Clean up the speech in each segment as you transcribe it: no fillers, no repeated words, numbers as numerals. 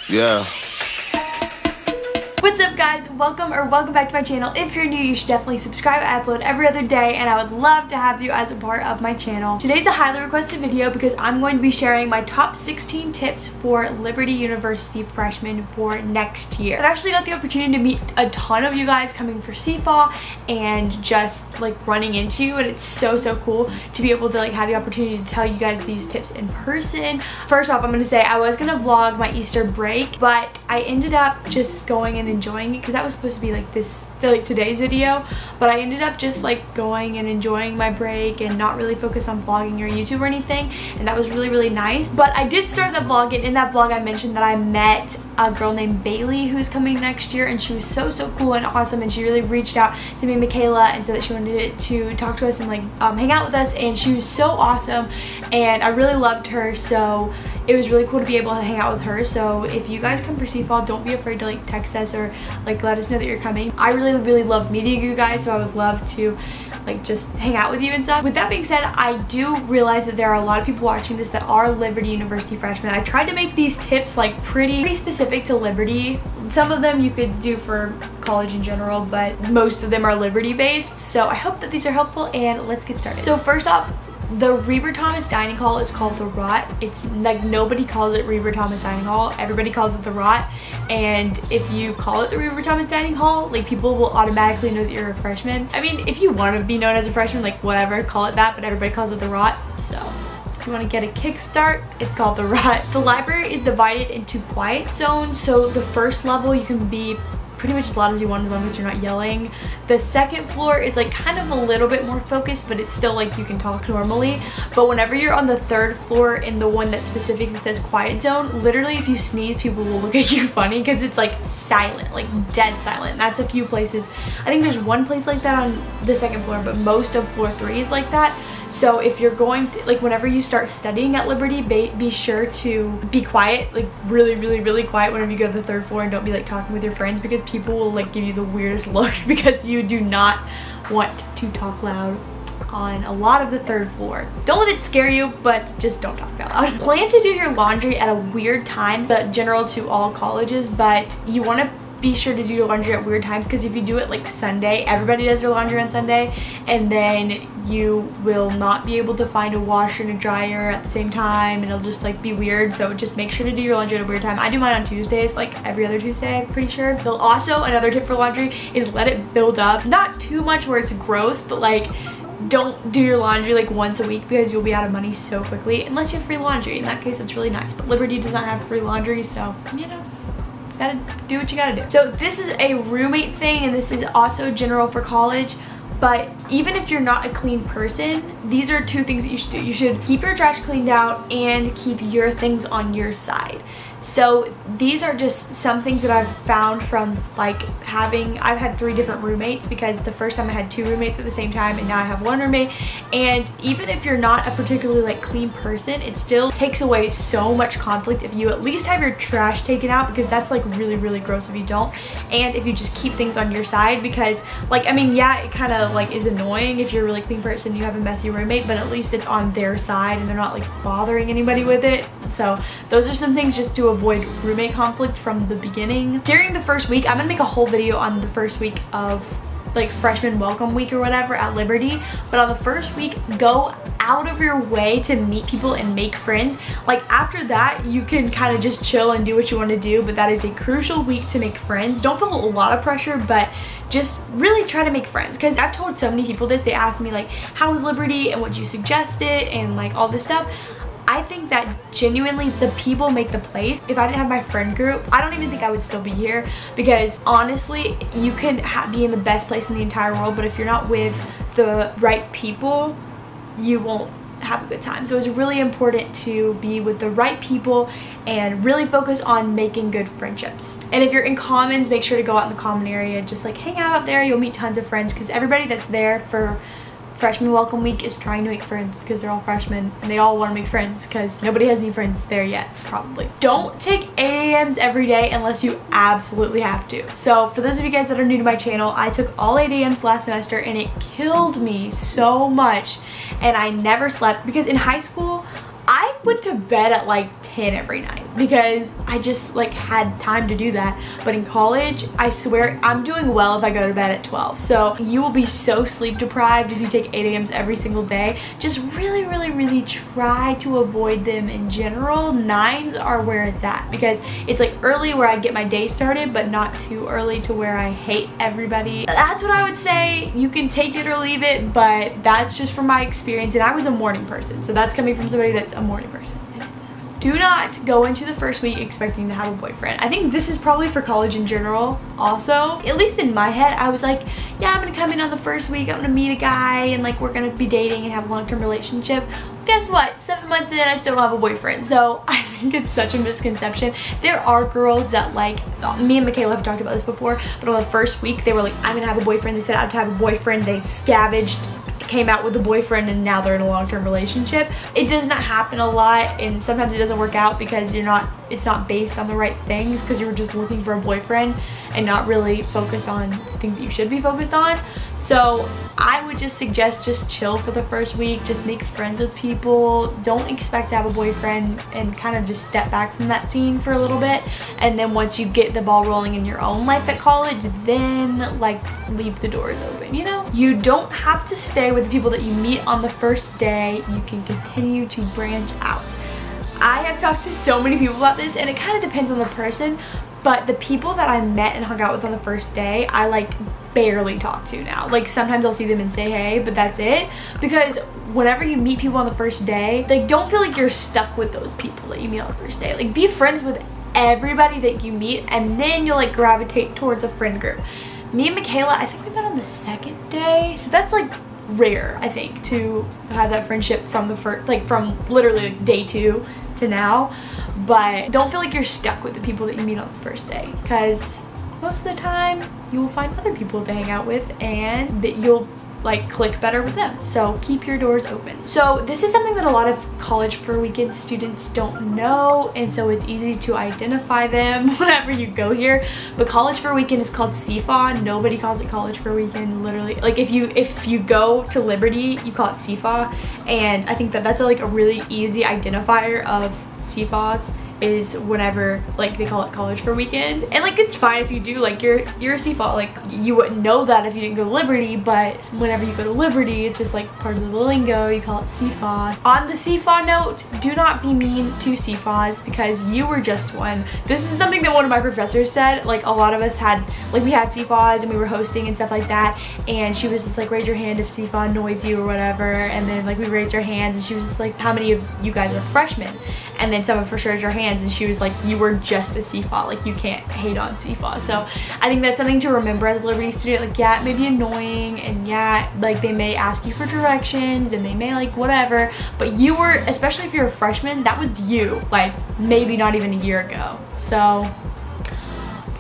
Yeah. What's up guys, welcome back to my channel. If you're new, you should definitely subscribe. I upload every other day and I would love to have you as a part of my channel. Today's a highly requested video because I'm going to be sharing my top 16 tips for Liberty University freshmen for next year. I've actually got the opportunity to meet a ton of you guys coming for CFA and just like running into you, and it's so cool to be able to like have the opportunity to tell you guys these tips in person. First off, I'm gonna say I was gonna vlog my Easter break, but I ended up just going and enjoying it because that was supposed to be like today's video, but I ended up just like going and enjoying my break and not really focus on vlogging or YouTube or anything, and that was really nice. But I did start that vlog, and in that vlog I mentioned that I met a girl named Bailey who's coming next year, and she was so cool and awesome, and she really reached out to me and Michaela and said that she wanted to talk to us and like hang out with us, and she was so awesome and I really loved her, so it was really cool to be able to hang out with her. So if you guys come for CFA, don't be afraid to like text us or like let us know that you're coming. I really love meeting you guys, so I would love to like just hang out with you and stuff. With that being said, I do realize that there are a lot of people watching this that are Liberty University freshmen. I tried to make these tips like pretty specific to Liberty. Some of them you could do for college in general, but most of them are Liberty based. So I hope that these are helpful, and let's get started. So first off, the Reber Thomas Dining Hall is called the Rot. It's like nobody calls it Reber Thomas Dining Hall. Everybody calls it the Rot. And if you call it the Reber Thomas Dining Hall, like people will automatically know that you're a freshman. I mean, if you want to be known as a freshman, like whatever, call it that, but everybody calls it the Rot. So if you want to get a kickstart, it's called the Rot. The library is divided into quiet zones. So the first level you can be pretty much as loud as you want as long as you're not yelling. The second floor is like kind of a little bit more focused, but it's still like you can talk normally. But whenever you're on the third floor in the one that specifically says quiet zone, literally if you sneeze, people will look at you funny because it's like silent, like dead silent. That's a few places. I think there's one place like that on the second floor, but most of floor 3 is like that. So if you're going to, like whenever you start studying at Liberty, be sure to be quiet, like really quiet whenever you go to the third floor, and don't be like talking with your friends because people will like give you the weirdest looks because you do not want to talk loud on a lot of the third floor. Don't let it scare you, but just don't talk that loud. Plan to do your laundry at a weird time, but general to all colleges, but you want to be sure to do your laundry at weird times, because if you do it like Sunday, everybody does their laundry on Sunday, and then you will not be able to find a washer and a dryer at the same time, and it'll just like be weird. So just make sure to do your laundry at a weird time. I do mine on Tuesdays, like every other Tuesday, I'm pretty sure. So also another tip for laundry is let it build up. Not too much where it's gross, but like don't do your laundry like once a week because you'll be out of money so quickly, unless you have free laundry. In that case, it's really nice, but Liberty does not have free laundry, so you know, gotta do what you gotta do. So this is a roommate thing, and this is also general for college, but even if you're not a clean person, these are two things that you should do. You should keep your trash cleaned out and keep your things on your side. So these are just some things that I've found from like I've had 3 different roommates, because the first time I had 2 roommates at the same time, and now I have 1 roommate. And even if you're not a particularly like clean person, it still takes away so much conflict if you at least have your trash taken out, because that's like really gross if you don't. And if you just keep things on your side, because like, I mean, yeah, it kind of like is annoying if you're a really clean person, you have a messy roommate, but at least it's on their side and they're not like bothering anybody with it. So those are some things just to avoid roommate conflict from the beginning. During the first week, I'm gonna make a whole video on the first week of like freshman welcome week or whatever at Liberty, but on the first week, go out of your way to meet people and make friends. Like after that, you can kind of just chill and do what you want to do, but that is a crucial week to make friends. Don't feel a lot of pressure, but just really try to make friends, because I've told so many people this. They ask me like, how was Liberty and would you suggest it and like all this stuff. I think that genuinely the people make the place. If I didn't have my friend group, I don't even think I would still be here, because honestly, you can be in the best place in the entire world, but if you're not with the right people, you won't have a good time. So it's really important to be with the right people and really focus on making good friendships. And if you're in commons, make sure to go out in the common area, just like hang out there. You'll meet tons of friends, because everybody that's there for freshman welcome week is trying to make friends, because they're all freshmen and they all want to make friends, because nobody has any friends there yet, probably. Don't take 8 a.m.s every day unless you absolutely have to. So for those of you guys that are new to my channel, I took all 8 a.m.s last semester and it killed me so much, and I never slept, because in high school I went to bed at like 10 every night because I just like had time to do that. But in college, I swear I'm doing well if I go to bed at 12. So you will be so sleep deprived if you take 8 a.m.s every single day. Just really try to avoid them in general. 9s are where it's at because it's like early where I get my day started, but not too early to where I hate everybody. That's what I would say. You can take it or leave it, but that's just from my experience, and I was a morning person, so that's coming from somebody that's a morning person. Do not go into the first week expecting to have a boyfriend. I think this is probably for college in general also. At least in my head, I was like, yeah, I'm gonna come in on the first week, I'm gonna meet a guy, and like we're gonna be dating and have a long-term relationship. Guess what? 7 months in, I still don't have a boyfriend. So I think it's such a misconception. There are girls that like, me and Michaela have talked about this before, but on the first week, they were like, I'm gonna have a boyfriend. They said I'd have a boyfriend. They scavenged, came out with a boyfriend, and now they're in a long-term relationship. It does not happen a lot, and sometimes it doesn't work out because it's not based on the right things, because you were just looking for a boyfriend and not really focused on things that you should be focused on. So I would just suggest just chill for the first week, just make friends with people, don't expect to have a boyfriend, and kind of just step back from that scene for a little bit. And then once you get the ball rolling in your own life at college, then like leave the doors open, you know? You don't have to stay with the people that you meet on the first day. You can continue to branch out. I have talked to so many people about this, and it kind of depends on the person, but the people that I met and hung out with on the first day, I like barely talk to now. Like sometimes I'll see them and say hey, but that's it. Because whenever you meet people on the first day, like don't feel like you're stuck with those people that you meet on the first day. Like be friends with everybody that you meet, and then you'll like gravitate towards a friend group. Me and Michaela, I think we met on the second day, so that's like rare, I think, to have that friendship from the first, like from literally like day 2 to now. But don't feel like you're stuck with the people that you meet on the first day, because most of the time you will find other people to hang out with and that you'll like click better with them. So keep your doors open. So this is something that a lot of college for weekend students don't know, and so it's easy to identify them whenever you go here. But college for weekend is called CFA. Nobody calls it college for weekend, literally. Like if you go to Liberty, you call it CFA, and I think that that's like a really easy identifier of CFAs. Is whenever like they call it college for weekend, and like it's fine if you do, like you're a CFA, like you wouldn't know that if you didn't go to Liberty, but whenever you go to Liberty, it's just like part of the lingo, you call it CFA. On the CFA note, do not be mean to CFAs because you were just one. This is something that one of my professors said. Like a lot of us had, like we had CFAs and we were hosting and stuff like that, and she was just like, raise your hand if CFA annoys you or whatever, and then like we raised our hands, and she was just like, how many of you guys are freshmen? And then some of us raised our hands, and she was like, you were just a CFA, like you can't hate on CFA. So I think that's something to remember as a Liberty student. Like yeah, it may be annoying, and yeah, like they may ask you for directions, and they may like whatever, but you were, especially if you're a freshman, that was you, like maybe not even a year ago. So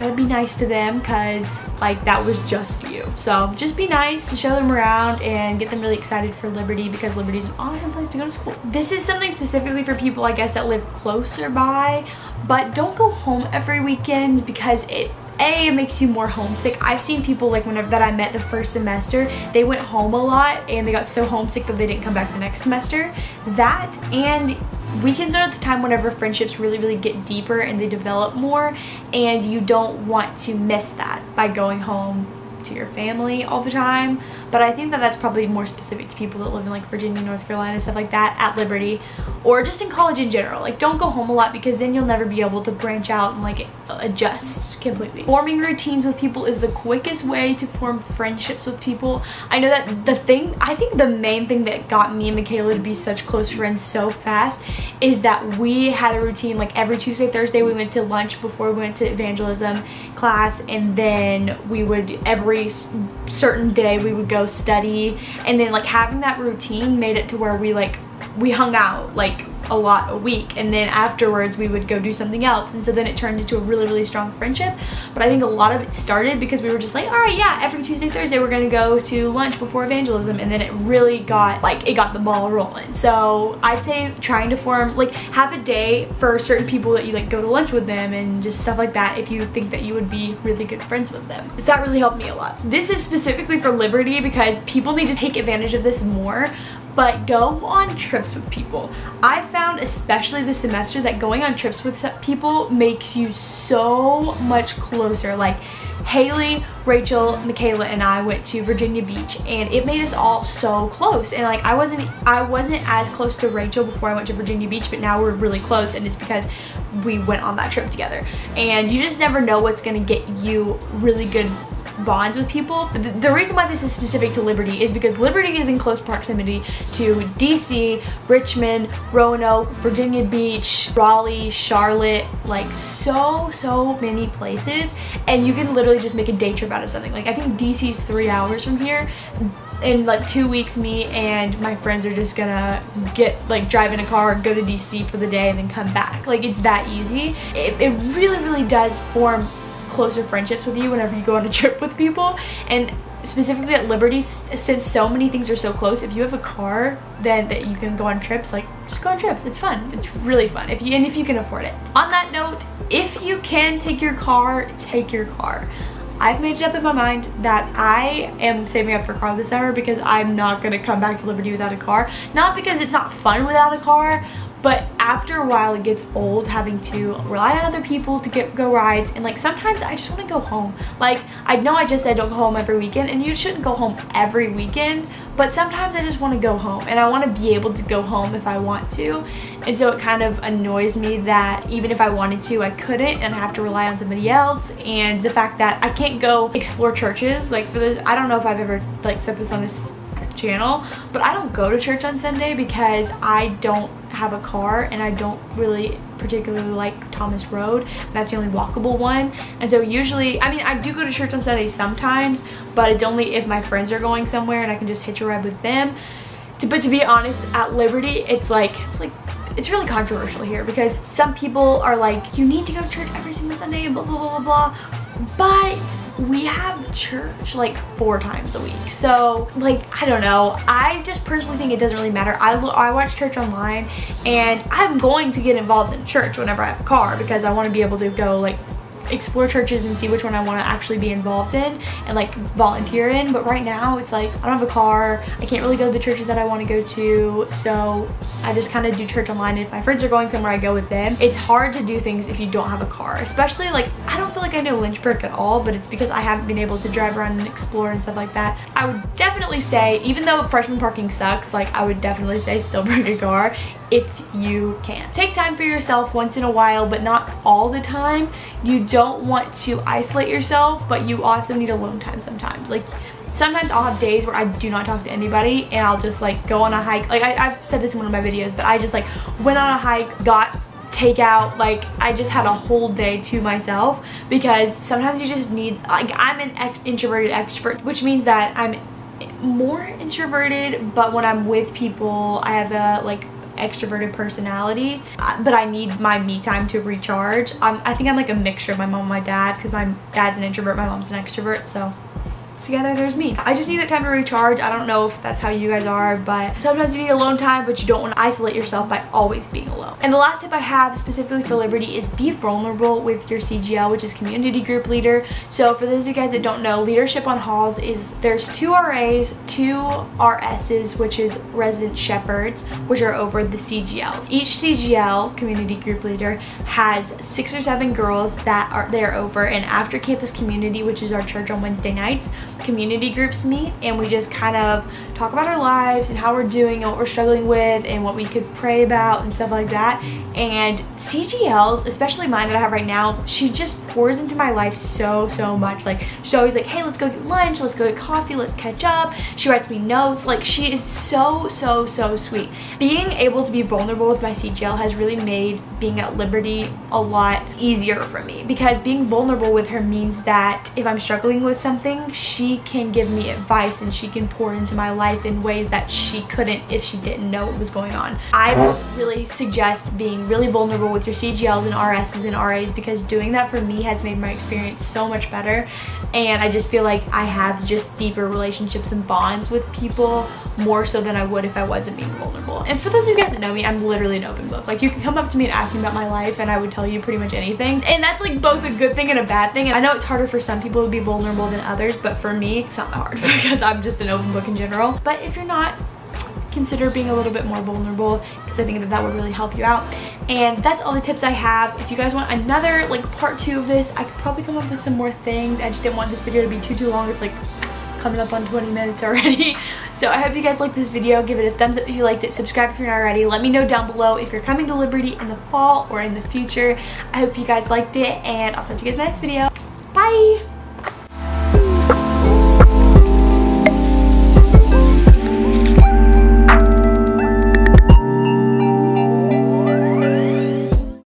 gotta be nice to them, because like that was just you. So just be nice to show them around and get them really excited for Liberty, because Liberty is an awesome place to go to school. This is something specifically for people, I guess, that live closer by, but don't go home every weekend, because it makes you more homesick. I've seen people like whenever that I met the first semester, they went home a lot and they got so homesick that they didn't come back the next semester. That, and weekends are the time whenever friendships really get deeper and they develop more, and you don't want to miss that by going home to your family all the time. But I think that that's probably more specific to people that live in like Virginia, North Carolina, stuff like that, at Liberty, or just in college in general. Like don't go home a lot, because then you'll never be able to branch out and like adjust completely. Forming routines with people is the quickest way to form friendships with people. I know that I think the main thing that got me and Michaela to be such close friends so fast is that we had a routine. Like every Tuesday, Thursday, we went to lunch before we went to evangelism class, and then we would, every certain day, we would go study. And then like having that routine made it to where we hung out like a lot a week, and then afterwards we would go do something else, and so then it turned into a really strong friendship. But I think a lot of it started because we were just like, all right, yeah, every Tuesday, Thursday we're gonna go to lunch before evangelism, and then it really got like, it got the ball rolling. So I'd say trying to form, like have a day for certain people that you like go to lunch with them and just stuff like that, if you think that you would be really good friends with them. So that really helped me a lot. This is specifically for Liberty because people need to take advantage of this more. but go on trips with people. I found, especially this semester, that going on trips with people makes you so much closer. Like Haley, Rachel, Michaela, and I went to Virginia Beach, and it made us all so close. And like I wasn't as close to Rachel before I went to Virginia Beach, but now we're really close, and it's because we went on that trip together. And you just never know what's gonna get you really good bonds with people. The reason why this is specific to Liberty is because Liberty is in close proximity to DC, Richmond, Roanoke, Virginia Beach, Raleigh, Charlotte, like so many places, and you can literally just make a day trip out of something. Like I think DC's 3 hours from here. In like 2 weeks, me and my friends are just gonna drive in a car, go to DC for the day, and then come back. Like it's that easy. It really does form closer friendships with you whenever you go on a trip with people. And specifically at Liberty, since so many things are so close, if you have a car then that you can go on trips, like just go on trips. It's fun. It's really fun if you can afford it. On that note, if you can take your car, take your car. I've made it up in my mind that I am saving up for a car this summer because I'm not gonna come back to Liberty without a car. Not because it's not fun without a car, but after a while it gets old having to rely on other people to go rides, and like sometimes I just want to go home. Like I know I just said don't go home every weekend, and you shouldn't go home every weekend, but sometimes I just want to go home, and I want to be able to go home if I want to. And so it kind of annoys me that even if I wanted to, I couldn't, and I have to rely on somebody else. And the fact that I can't go explore churches, like for those, I don't know if I've ever like said this on this channel, but I don't go to church on Sunday because I don't have a car, and I don't really particularly like Thomas Road. That's the only walkable one. And so usually, I mean, I do go to church on Sundays sometimes, but it's only if my friends are going somewhere and I can just hitch a ride with them. But to be honest, at Liberty, it's really controversial here because some people are like, you need to go to church every single Sunday and blah blah blah blah, but we have church like 4 times a week. So like, I don't know, I just personally think it doesn't really matter. I watch church online, and I'm going to get involved in church whenever I have a car because I want to be able to go like explore churches and see which one I want to actually be involved in and like volunteer in. But right now it's like I don't have a car, I can't really go to the churches that I want to go to, so I just kind of do church online. If my friends are going somewhere, I go with them. It's hard to do things if you don't have a car, especially like I don't feel like I know Lynchburg at all, but it's because I haven't been able to drive around and explore and stuff like that. I would definitely say, even though freshman parking sucks, like I would definitely say still bring a car if you can. Take time for yourself once in a while, but not all the time. You don't want to isolate yourself, but you also need alone time sometimes. Like sometimes I'll have days where I do not talk to anybody, and I'll just like go on a hike. Like I've said this in one of my videos, but I just like went on a hike, got takeout, like I just had a whole day to myself, because sometimes you just need, like I'm an introverted extrovert, which means that I'm more introverted, but when I'm with people I have a like extroverted personality, but I need my me time to recharge. I think I'm like a mixture of my mom and my dad, because my dad's an introvert, my mom's an extrovert, so together there's me. I just need that time to recharge. I don't know if that's how you guys are, but sometimes you need alone time, but you don't want to isolate yourself by always being alone. And the last tip I have specifically for Liberty is be vulnerable with your CGL, which is community group leader. So for those of you guys that don't know, leadership on halls is there's 2 RAs, 2 RSs, which is resident shepherds, which are over the CGLs. Each CGL, community group leader, has 6 or 7 girls that are there over, and after campus community, which is our church on Wednesday nights, community groups meet, and we just kind of talk about our lives and how we're doing and what we're struggling with and what we could pray about and stuff like that. And CGLs, especially mine that I have right now, she just pours into my life so much. Like she's always like, hey, let's go get lunch, let's go get coffee, let's catch up. She writes me notes. Like she is so sweet. Being able to be vulnerable with my CGL has really made being at Liberty a lot easier for me, because being vulnerable with her means that if I'm struggling with something, she can give me advice and she can pour into my life in ways that she couldn't if she didn't know what was going on. I would really suggest being really vulnerable with your CGLs and RSs and RAs, because doing that for me has made my experience so much better, and I just feel like I have just deeper relationships and bonds with people more so than I would if I wasn't being vulnerable. And for those of you guys that know me, I'm literally an open book. Like you can come up to me and ask me about my life and I would tell you pretty much anything, and that's like both a good thing and a bad thing. And I know it's harder for some people to be vulnerable than others, but for me it's not that hard because I'm just an open book in general. But if you're not, consider being a little bit more vulnerable, because I think that that would really help you out. And that's all the tips I have. If you guys want another like part 2 of this, I could probably come up with some more things. I just didn't want this video to be too long. It's like coming up on 20 minutes already. So I hope you guys liked this video. Give it a thumbs up if you liked it. Subscribe if you're not already. Let me know down below if you're coming to Liberty in the fall or in the future. I hope you guys liked it, and I'll see you guys in the next video.